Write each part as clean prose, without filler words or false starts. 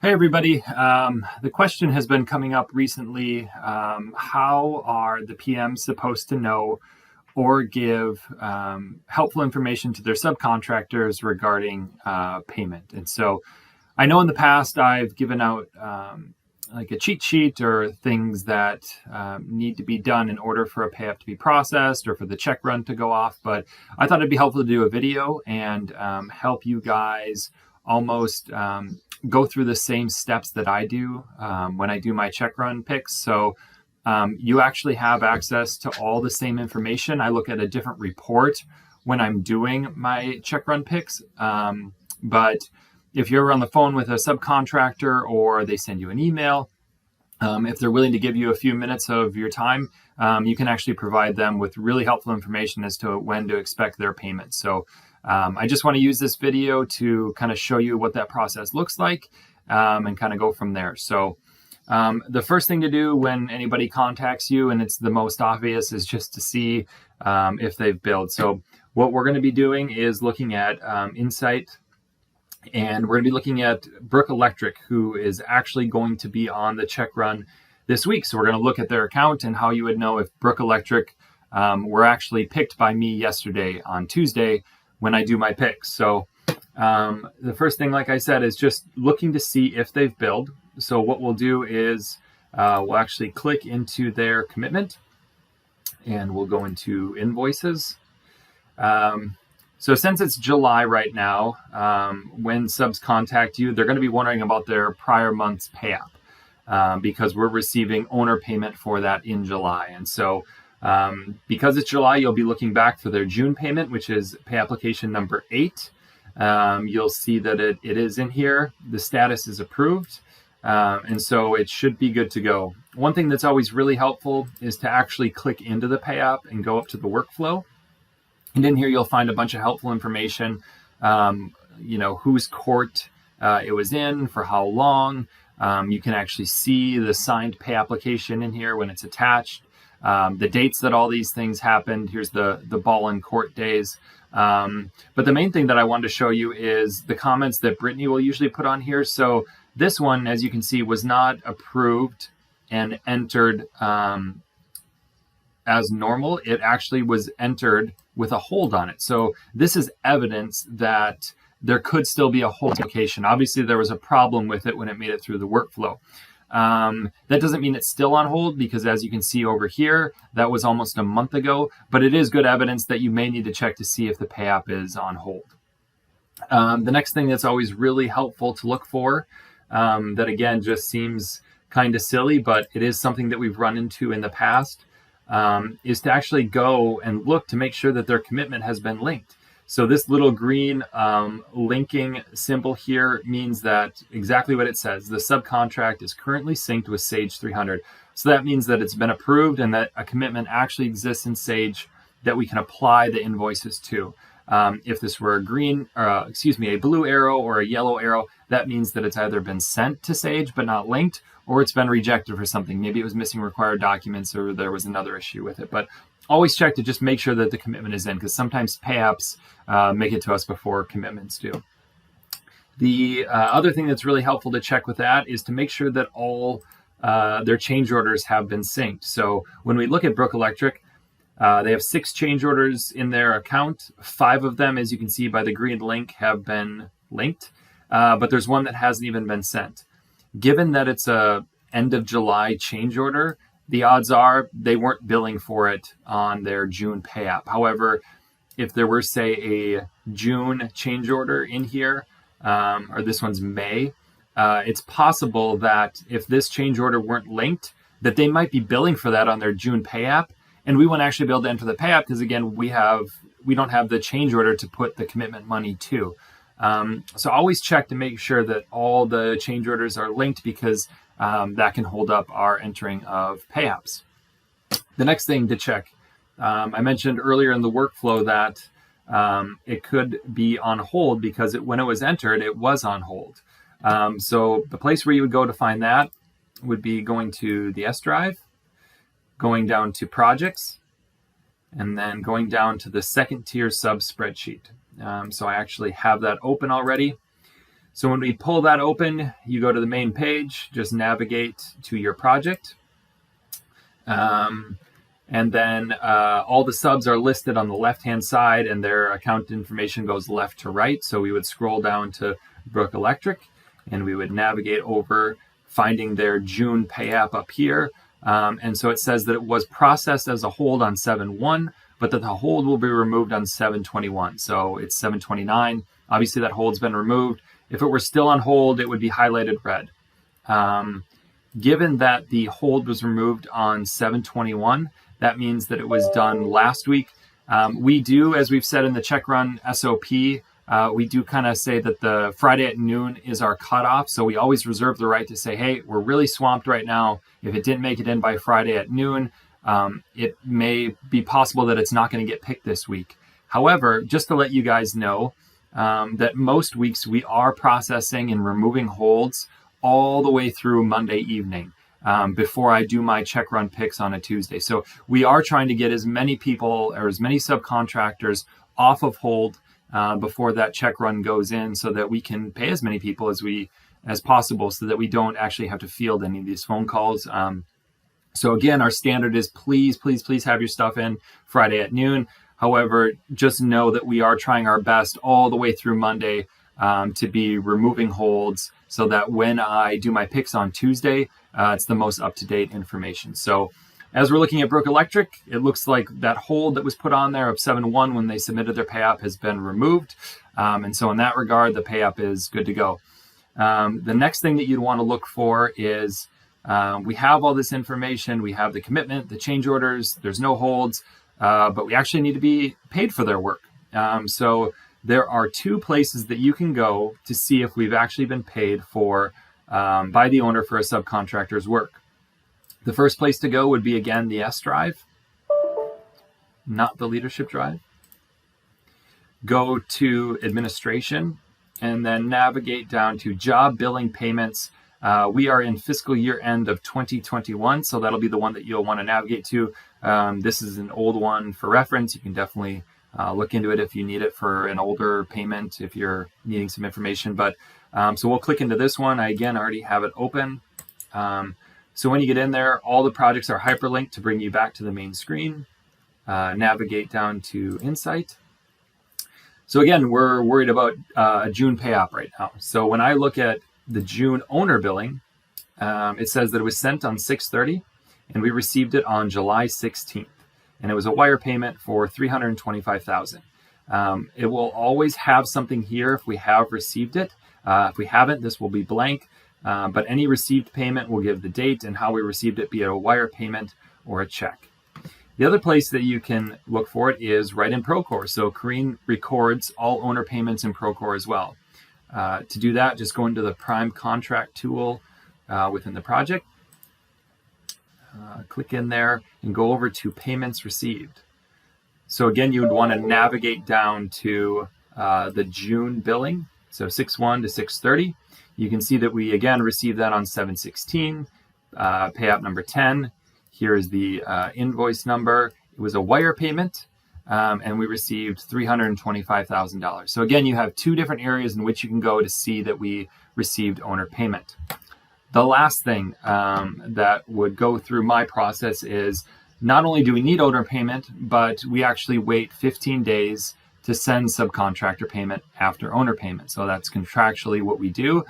Hey everybody. The question has been coming up recently. How are the PMs supposed to know or give helpful information to their subcontractors regarding payment? And so I know in the past I've given out like a cheat sheet or things that need to be done in order for a pay up to be processed or for the check run to go off. But I thought it'd be helpful to do a video and help you guys almost go through the same steps that I do when I do my check run picks. So you actually have access to all the same information. I look at a different report when I'm doing my check run picks. But if you're on the phone with a subcontractor or they send you an email, if they're willing to give you a few minutes of your time, you can actually provide them with really helpful information as to when to expect their payment. So I just want to use this video to kind of show you what that process looks like and kind of go from there. So the first thing to do when anybody contacts you, and it's the most obvious, is just to see if they've billed. So what we're going to be doing is looking at Insight, and we're going to be looking at Brook Electric, who is actually going to be on the check run this week. So we're going to look at their account and how you would know if Brook Electric were actually picked by me yesterday on Tuesday when I do my picks. So the first thing, like I said, is just looking to see if they've billed. So what we'll do is we'll actually click into their commitment and we'll go into invoices. So since it's July right now, when subs contact you, they're going to be wondering about their prior month's pay app because we're receiving owner payment for that in July. And so because it's July, you'll be looking back for their June payment, which is pay application number 8. You'll see that it is in here. The status is approved. And so it should be good to go. One thing that's always really helpful is to actually click into the pay app and go up to the workflow. And in here, you'll find a bunch of helpful information, whose court it was in, for how long. You can actually see the signed pay application in here when it's attached, the dates that all these things happened. Here's the ball in court days. But the main thing that I wanted to show you is the comments that Brittany will usually put on here. So this one, as you can see, was not approved and entered as normal. It actually was entered with a hold on it. So this is evidence that there could still be a hold application. Obviously, there was a problem with it when it made it through the workflow. That doesn't mean it's still on hold because, as you can see over here, that was almost a month ago, but it is good evidence that you may need to check to see if the pay app is on hold. The next thing that's always really helpful to look for, that again just seems kind of silly, but it is something that we've run into in the past, is to actually go and look to make sure that their commitment has been linked. So this little green linking symbol here means that exactly what it says. The subcontract is currently synced with Sage 300. So that means that it's been approved and that a commitment actually exists in Sage that we can apply the invoices to. If this were a blue arrow or a yellow arrow, that means that it's either been sent to Sage but not linked, or it's been rejected for something. Maybe it was missing required documents or there was another issue with it. But always check to just make sure that the commitment is in, because sometimes pay apps make it to us before commitments do. The other thing that's really helpful to check with that is to make sure that all their change orders have been synced. So when we look at Brook Electric, they have 6 change orders in their account. 5 of them, as you can see by the green link, have been linked, but there's one that hasn't even been sent. Given that it's a end of July change order, the odds are they weren't billing for it on their June pay app. However, if there were, say, a June change order in here, or this one's May, it's possible that if this change order weren't linked, that they might be billing for that on their June pay app, and we won't actually be able to enter the pay app because, again, we don't have the change order to put the commitment money to. So always check to make sure that all the change orders are linked, because that can hold up our entering of pay apps. The next thing to check, I mentioned earlier in the workflow that it could be on hold because when it was entered, it was on hold. So the place where you would go to find that would be going to the S drive, going down to projects, and then going down to the second tier sub spreadsheet. So I actually have that open already. So when we pull that open, you go to the main page, just navigate to your project. And then all the subs are listed on the left-hand side, and their account information goes left to right. So we would scroll down to Brook Electric, and we would navigate over, finding their June pay app up here. And so it says that it was processed as a hold on 7/1, but that the hold will be removed on 7/21. So it's 7/29. Obviously, that hold's been removed. If it were still on hold, it would be highlighted red. Given that the hold was removed on 7/21, that means that it was done last week. We do, as we've said in the check run SOP, we do kind of say that the Friday at noon is our cutoff. So we always reserve the right to say, hey, we're really swamped right now. If it didn't make it in by Friday at noon, it may be possible that it's not going to get picked this week. However, just to let you guys know that most weeks we are processing and removing holds all the way through Monday evening. Before I do my check run picks on a Tuesday. So we are trying to get as many people or as many subcontractors off of hold before that check run goes in, so that we can pay as many people as possible, so that we don't actually have to field any of these phone calls. So again, our standard is please have your stuff in Friday at noon. However, just know that we are trying our best all the way through Monday to be removing holds, so that when I do my picks on Tuesday, it's the most up-to-date information. So as we're looking at Brook Electric, it looks like that hold that was put on there of 7/1 when they submitted their pay app has been removed. And so in that regard, the pay app is good to go. The next thing that you'd want to look for is we have all this information. We have the commitment, the change orders, there's no holds, but we actually need to be paid for their work. So there are two places that you can go to see if we've actually been paid for by the owner for a subcontractor's work. The first place to go would be, again, the S drive, not the leadership drive. Go to administration and then navigate down to job billing payments. We are in fiscal year end of 2021, so that'll be the one that you'll want to navigate to. This is an old one for reference. You can definitely look into it if you need it for an older payment, if you're needing some information. But so we'll click into this one. I, again, already have it open. So when you get in there, all the projects are hyperlinked to bring you back to the main screen. Navigate down to Insight. So again, we're worried about a June pay app right now. So when I look at the June owner billing, it says that it was sent on 6/30, and we received it on July 16th. And it was a wire payment for $325,000. It will always have something here if we have received it. If we haven't, this will be blank. But any received payment will give the date and how we received it, be it a wire payment or a check. The other place that you can look for it is right in Procore. So Corrine records all owner payments in Procore as well. To do that, just go into the Prime Contract tool within the project. Click in there and go over to payments received. So again, you would want to navigate down to the June billing. So 6/1 to 6/30. You can see that we again received that on 7/16, pay app number 10. Here is the invoice number. It was a wire payment, and we received $325,000. So again, you have two different areas in which you can go to see that we received owner payment. The last thing that would go through my process is not only do we need owner payment, but we actually wait 15 days to send subcontractor payment after owner payment. So that's contractually what we do.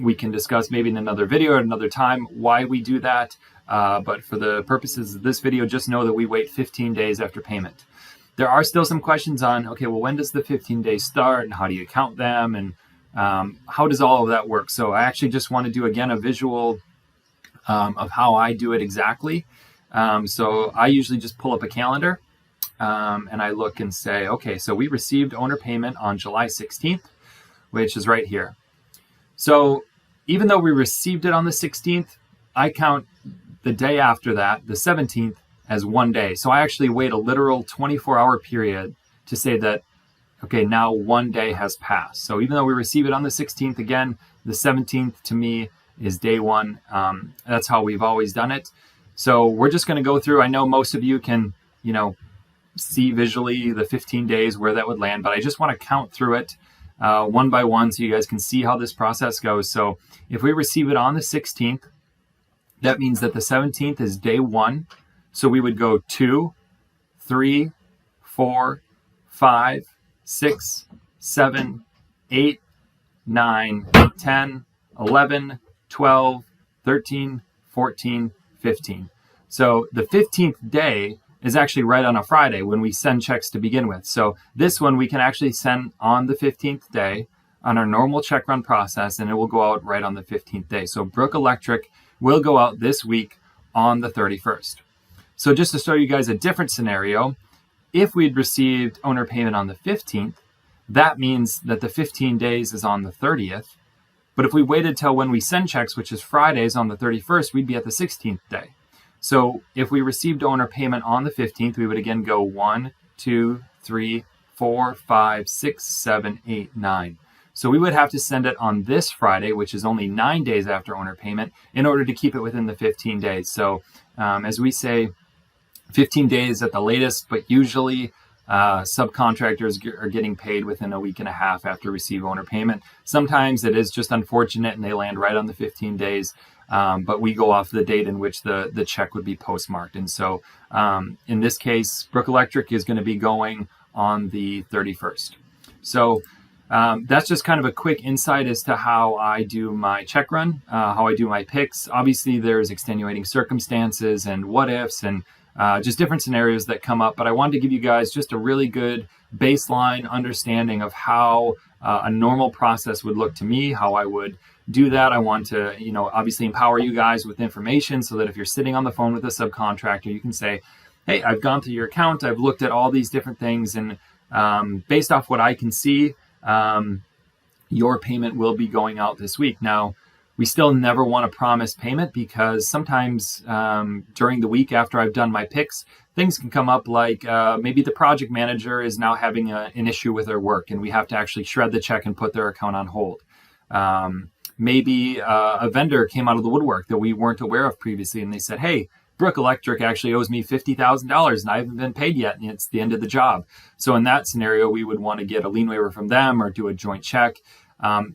We can discuss maybe in another video at another time why we do that. But for the purposes of this video, just know that we wait 15 days after payment. There are still some questions on, okay, well, when does the 15 days start and how do you count them? And how does all of that work? So I actually just want to do, again, a visual of how I do it exactly. So I usually just pull up a calendar and I look and say, okay, so we received owner payment on July 16th, which is right here. So even though we received it on the 16th, I count the day after that, the 17th, as one day. So I actually wait a literal 24-hour period to say that, okay, now one day has passed. So even though we receive it on the 16th, again, the 17th to me is day one. That's how we've always done it. So we're just going to go through. I know most of you can, see visually the 15 days where that would land, but I just want to count through it one by one so you guys can see how this process goes. So if we receive it on the 16th, that means that the 17th is day 1. So we would go 2, 3, 4, 5, 6, 7, 8, 9, 10, 11, 12, 13, 14, 15. So the 15th day is actually right on a Friday when we send checks to begin with. So this one we can actually send on the 15th day on our normal check run process, and it will go out right on the 15th day. So Brook Electric will go out this week on the 31st. So just to show you guys a different scenario, if we'd received owner payment on the 15th, that means that the 15 days is on the 30th. But if we waited till when we send checks, which is Fridays on the 31st, we'd be at the 16th day. So if we received owner payment on the 15th, we would again go 1, 2, 3, 4, 5, 6, 7, 8, 9. So we would have to send it on this Friday, which is only 9 days after owner payment, in order to keep it within the 15 days. So as we say, 15 days at the latest, but usually subcontractors are getting paid within a week and a half after receive owner payment. Sometimes it is just unfortunate and they land right on the 15 days, but we go off the date in which the check would be postmarked. And so in this case, Brook Electric is going to be going on the 31st. So that's just kind of a quick insight as to how I do my check run, how I do my picks. Obviously, there's extenuating circumstances and what ifs and just different scenarios that come up. But I wanted to give you guys just a really good baseline understanding of how a normal process would look to me, how I would do that. I want to, obviously empower you guys with information so that if you're sitting on the phone with a subcontractor, you can say, hey, I've gone through your account. I've looked at all these different things. And based off what I can see, your payment will be going out this week. Now, we still never want to promise payment because sometimes during the week after I've done my picks, things can come up like maybe the project manager is now having an issue with their work and we have to actually shred the check and put their account on hold. Maybe a vendor came out of the woodwork that we weren't aware of previously and they said, hey, Brook Electric actually owes me $50,000 and I haven't been paid yet and it's the end of the job. So in that scenario, we would want to get a lien waiver from them or do a joint check.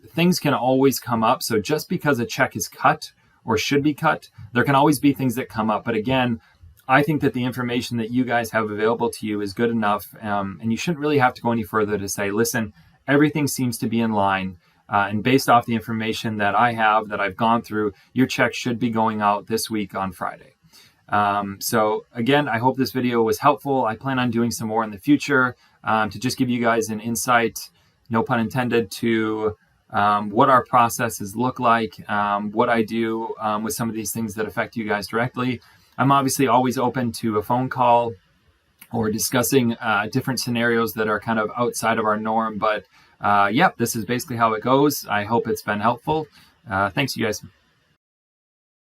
Things can always come up. So just because a check is cut or should be cut, there can always be things that come up. But again, I think that the information that you guys have available to you is good enough. And you shouldn't really have to go any further to say, listen, everything seems to be in line. And based off the information that I have, that I've gone through, your check should be going out this week on Friday. So again, I hope this video was helpful. I plan on doing some more in the future to just give you guys an insight, no pun intended, to what our processes look like, what I do with some of these things that affect you guys directly. I'm obviously always open to a phone call or discussing different scenarios that are kind of outside of our norm. But yeah, this is basically how it goes. I hope it's been helpful. Thanks, you guys.